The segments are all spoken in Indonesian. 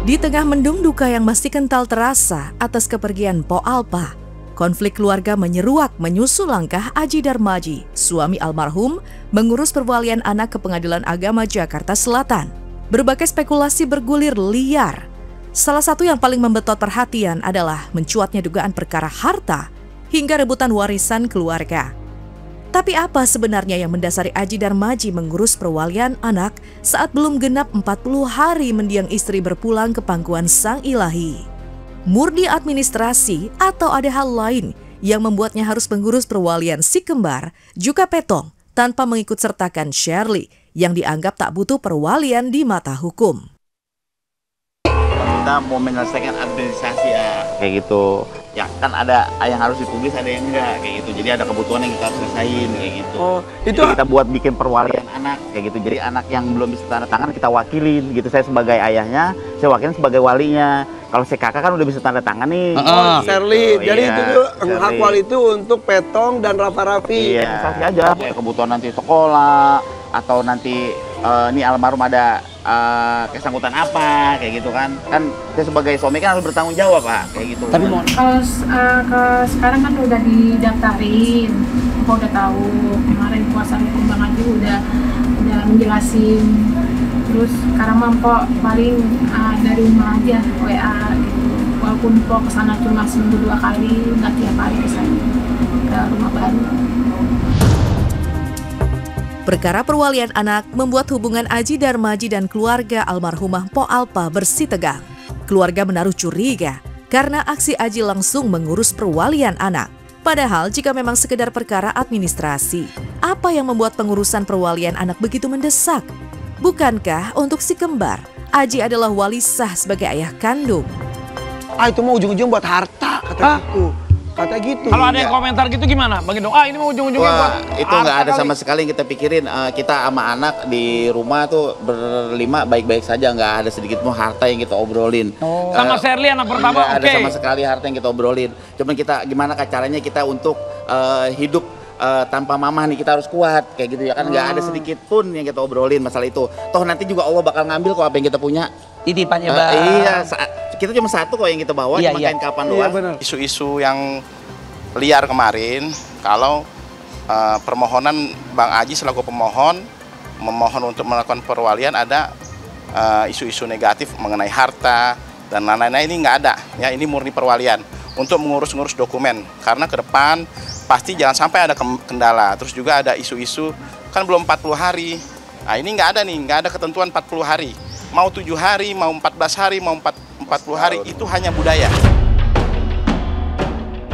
Di tengah mendung duka yang masih kental terasa atas kepergian Po Alpa, konflik keluarga menyeruak menyusul langkah Aji Darmaji, suami almarhum, mengurus perwalian anak ke Pengadilan Agama Jakarta Selatan. Berbagai spekulasi bergulir liar. Salah satu yang paling membetot perhatian adalah mencuatnya dugaan perkara harta hingga rebutan warisan keluarga. Tapi apa sebenarnya yang mendasari Aji Darmaji mengurus perwalian anak saat belum genap 40 hari mendiang istri berpulang ke pangkuan Sang Ilahi? Murni administrasi atau ada hal lain yang membuatnya harus mengurus perwalian si kembar juga Petong tanpa mengikut sertakan Shirley yang dianggap tak butuh perwalian di mata hukum? Kita mau menyelesaikan administrasi ya, kayak gitu. Ya kan ada yang harus ditulis, ada yang enggak, kayak gitu. Jadi ada kebutuhan yang kita harus selesaiin, kayak gitu. Oh, itu jadi kita buat bikin perwalian anak, kayak gitu. Jadi anak yang belum bisa tanda tangan kita wakilin, gitu. Saya sebagai ayahnya, saya wakilin sebagai walinya. Kalau si kakak kan udah bisa tanda tangan nih. Shirley, jadi iya, itu hak wali itu untuk Petong dan Rafa Raffi. Iya, aja. Kayak kebutuhan nanti sekolah atau nanti ini almarhum ada kesangkutan apa, kayak gitu kan. Kan saya sebagai suami kan harus bertanggung jawab, Pak, kayak gitu. Tapi kalau sekarang kan udah didaftarin, Bapak udah tahu. Kemarin kuasa hukum Bang Aji udah menjelasin. Terus sekarang Mpok paling dari rumah aja WA gitu. Walaupun Mpok kesana cuma seminggu 2 kali, nggak tiap hari kesana ke rumah baru. Perkara perwalian anak membuat hubungan Aji Darmaji dan keluarga almarhumah Po Alpa bersih tegang. Keluarga menaruh curiga karena aksi Aji langsung mengurus perwalian anak. Padahal jika memang sekedar perkara administrasi, apa yang membuat pengurusan perwalian anak begitu mendesak? Bukankah untuk si kembar, Aji adalah wali sah sebagai ayah kandung? Itu mau ujung-ujung buat harta, kata gitu. Kata gitu. Kalau ada yang komentar gitu gimana? Bagi dong, ini mau ujung-ujungnya buat itu nggak ada sama sekali yang kita pikirin. Kita sama anak di rumah tuh berlima baik-baik saja, nggak ada sedikit pun harta yang kita obrolin. Sama Shirley anak pertama, nggak ada sama sekali harta yang kita obrolin. Cuman kita gimana caranya kita untuk hidup tanpa mamah nih, kita harus kuat kayak gitu ya kan. Nggak ada sedikit pun yang kita obrolin masalah itu. Toh nanti juga Allah bakal ngambil kok apa yang kita punya. Titipannya Bang. Iya, kita cuma satu kok yang kita bawa, cuma kain kapan doang. Isu-isu yang liar kemarin, kalau permohonan Bang Aji selaku pemohon memohon untuk melakukan perwalian ada isu-isu negatif mengenai harta dan lain-lain, ini nggak ada. Ya, ini murni perwalian untuk mengurus-ngurus dokumen, karena ke depan pasti jangan sampai ada kendala. Terus juga ada isu-isu kan belum 40 hari. Nah, ini nggak ada nih, nggak ada ketentuan 40 hari. Mau 7 hari, mau 14 hari, mau 40 hari, itu hanya budaya.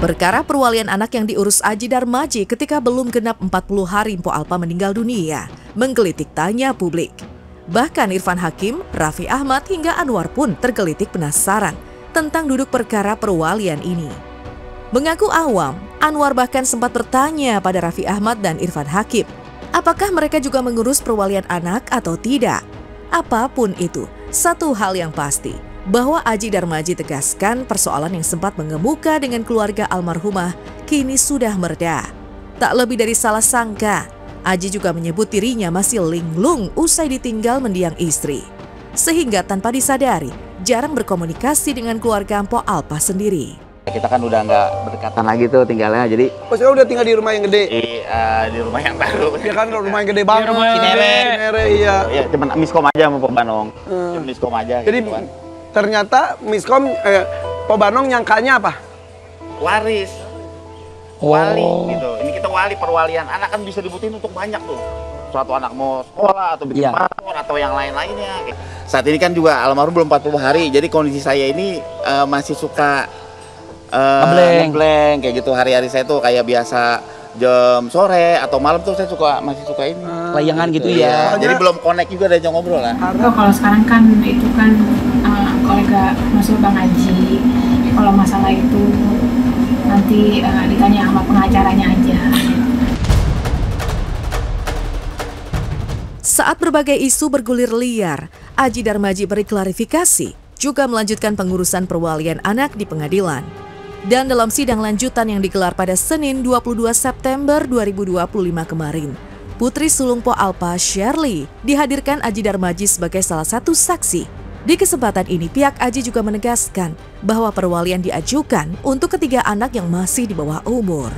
Perkara perwalian anak yang diurus Aji Darmaji ketika belum genap 40 hari Po Alpa meninggal dunia menggelitik tanya publik. Bahkan Irfan Hakim, Raffi Ahmad hingga Anwar pun tergelitik penasaran tentang duduk perkara perwalian ini. Mengaku awam, Anwar bahkan sempat bertanya pada Raffi Ahmad dan Irfan Hakim, apakah mereka juga mengurus perwalian anak atau tidak? Apapun itu, satu hal yang pasti, bahwa Aji Darmaji tegaskan persoalan yang sempat mengemuka dengan keluarga almarhumah kini sudah mereda. Tak lebih dari salah sangka, Aji juga menyebut dirinya masih linglung usai ditinggal mendiang istri. Sehingga tanpa disadari, jarang berkomunikasi dengan keluarga Po Alpa sendiri. Kita kan udah nggak berdekatan lagi tuh tinggalnya, jadi... Maksudnya udah tinggal di rumah yang gede? Di rumah yang baru. Ya kan rumah yang gede banget. Cinere, iya. Iya, cuman miskom aja sama Po Banong. Cuman miskom aja. Jadi gitu kan. Ternyata miskom, Po Banong nyangkanya apa? Waris. Wali gitu. Ini kita wali, perwalian anak kan bisa dibutuhin untuk banyak tuh. Suatu anak mau sekolah atau bikin paspor atau yang lain-lainnya. Saat ini kan juga almarhum belum 40 hari, jadi kondisi saya ini masih suka ngebleng kayak gitu. Hari-hari saya tuh kayak biasa jam sore atau malam tuh saya masih suka ini layangan gitu ya. Jadi belum connect juga dari ngobrol lah. Kalau sekarang kan itu kan kolega masuk Bang Aji. Kalau masalah itu nanti ditanya sama pengacaranya aja. Saat berbagai isu bergulir liar, Aji Darmaji beri klarifikasi, juga melanjutkan pengurusan perwalian anak di pengadilan. Dan dalam sidang lanjutan yang digelar pada Senin 22 September 2025 kemarin, putri sulung Po Alpa, Shirley, dihadirkan Aji Darmaji sebagai salah satu saksi Di kesempatan ini, pihak Aji juga menegaskan bahwa perwalian diajukan untuk ketiga anak yang masih di bawah umur.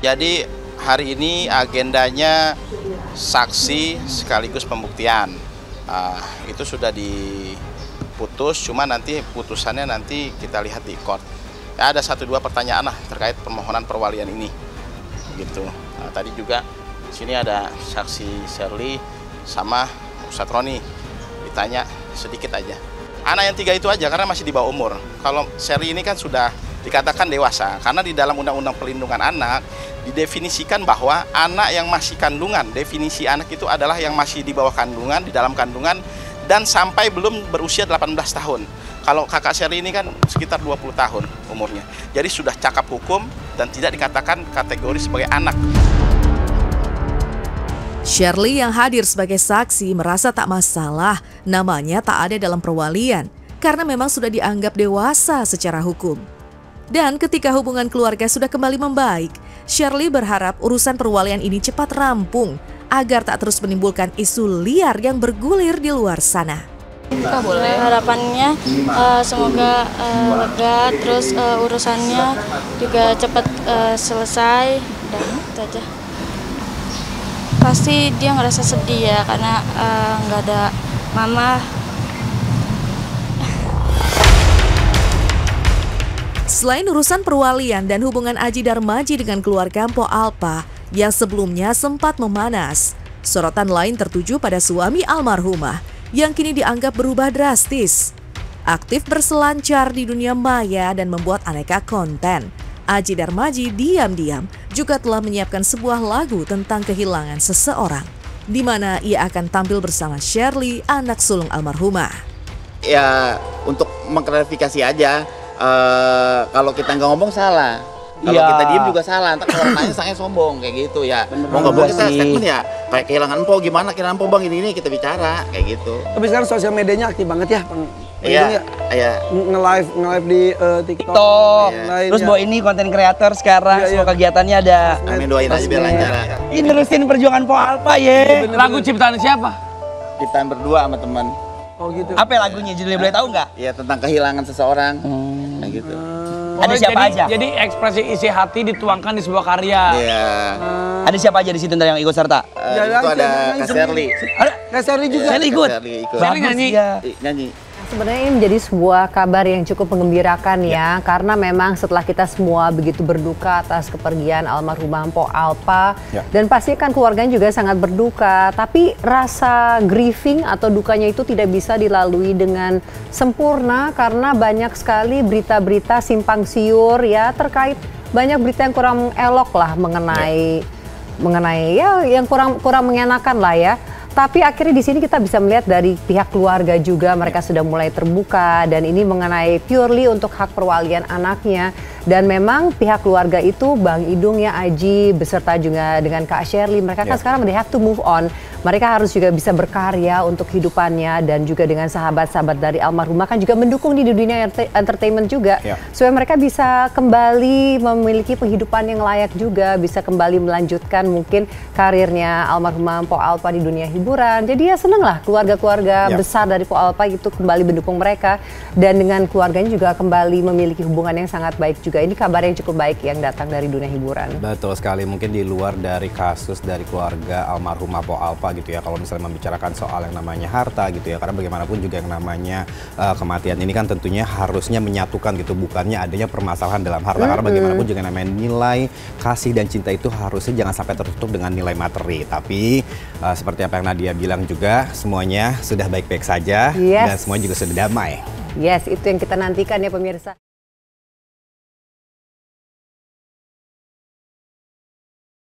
Jadi hari ini agendanya saksi sekaligus pembuktian. Itu sudah diputus, cuma nanti putusannya nanti kita lihat di court. Ya, ada 1-2 pertanyaan lah terkait permohonan perwalian ini. Gitu. Tadi juga di sini ada saksi Shirley sama Ustadz Roni. Ditanya sedikit aja. Anak yang 3 itu aja karena masih di bawah umur. Kalau Shirley ini kan sudah dikatakan dewasa karena di dalam Undang-Undang Perlindungan Anak didefinisikan bahwa anak yang masih kandungan, definisi anak itu adalah yang masih di bawah kandungan, di dalam kandungan dan sampai belum berusia 18 tahun. Kalau kakak Shirley ini kan sekitar 20 tahun umurnya. Jadi sudah cakap hukum dan tidak dikatakan kategori sebagai anak. Shirley yang hadir sebagai saksi merasa tak masalah namanya tak ada dalam perwalian karena memang sudah dianggap dewasa secara hukum. Dan ketika hubungan keluarga sudah kembali membaik, Shirley berharap urusan perwalian ini cepat rampung agar tak terus menimbulkan isu liar yang bergulir di luar sana. Harapannya semoga lega, terus urusannya juga cepat selesai, dan itu aja. Pasti dia ngerasa sedih ya karena nggak ada mama. Selain urusan perwalian dan hubungan Aji Darmaji dengan keluarga Mpok Alpa yang sebelumnya sempat memanas, sorotan lain tertuju pada suami almarhumah yang kini dianggap berubah drastis. Aktif berselancar di dunia maya dan membuat aneka konten, Aji Darmaji diam-diam juga telah menyiapkan sebuah lagu tentang kehilangan seseorang, di mana ia akan tampil bersama Shirley, anak sulung almarhumah. Ya, untuk mengklarifikasi aja, kalau kita nggak ngomong salah, kalau kita diem juga salah. Ntar kalau nanya saya sombong kayak gitu ya. Mau ngomong kita statement ya, kayak kehilangan Mpok gimana, kehilangan Mpok bang ini kita bicara kayak gitu. Tapi sekarang sosial medianya aktif banget ya, Iya, nge-live di TikTok. Terus bawa ini konten kreator sekarang, semua kegiatannya ada. Amin, doain aja biar lancar. Ini nerusin perjuangan Mpok Alpa ya. Lagu ciptaan siapa? Kita berdua sama teman. Oh gitu. Apa lagunya, judulnya boleh tahu nggak? Ya tentang kehilangan seseorang, kayak gitu. Ada siapa aja? Jadi ekspresi isi hati dituangkan di sebuah karya. Iya. Ada siapa aja di situ yang ikut serta? Itu ada Kak Shirley. Kak Shirley juga. Shirley ikut. Shirley nyanyi. Nyanyi. Sebenarnya ini menjadi sebuah kabar yang cukup menggembirakan ya, karena memang setelah kita semua begitu berduka atas kepergian almarhumah Mpok Alpa, dan pasti kan keluarganya juga sangat berduka, tapi rasa grieving atau dukanya itu tidak bisa dilalui dengan sempurna karena banyak sekali berita-berita simpang siur ya, terkait banyak berita yang kurang elok lah mengenai ya yang kurang mengenakan lah ya. Tapi akhirnya di sini kita bisa melihat dari pihak keluarga juga mereka sudah mulai terbuka, dan ini mengenai purely untuk hak perwalian anaknya. Dan memang pihak keluarga itu Bang Idung ya, Aji beserta juga dengan Kak Shirley, mereka kan sekarang they have to move on. Mereka harus juga bisa berkarya untuk hidupannya, dan juga dengan sahabat-sahabat dari almarhumah kan juga mendukung di dunia entertainment juga, supaya mereka bisa kembali memiliki penghidupan yang layak juga, bisa kembali melanjutkan mungkin karirnya almarhumah Mpok Alpa di dunia hiburan. Jadi ya seneng lah keluarga-keluarga besar dari Mpok Alpa itu kembali mendukung mereka, dan dengan keluarganya juga kembali memiliki hubungan yang sangat baik juga. Ini kabar yang cukup baik yang datang dari dunia hiburan. Betul sekali, mungkin di luar dari kasus dari keluarga almarhumah Mpok Alpa gitu ya, kalau misalnya membicarakan soal yang namanya harta gitu ya, karena bagaimanapun juga yang namanya kematian ini kan tentunya harusnya menyatukan gitu, bukannya adanya permasalahan dalam harta, karena bagaimanapun juga namanya nilai kasih dan cinta itu harusnya jangan sampai tertutup dengan nilai materi. Tapi seperti apa yang Nadia bilang juga, semuanya sudah baik-baik saja dan semuanya juga sudah damai. Yes, itu yang kita nantikan ya pemirsa.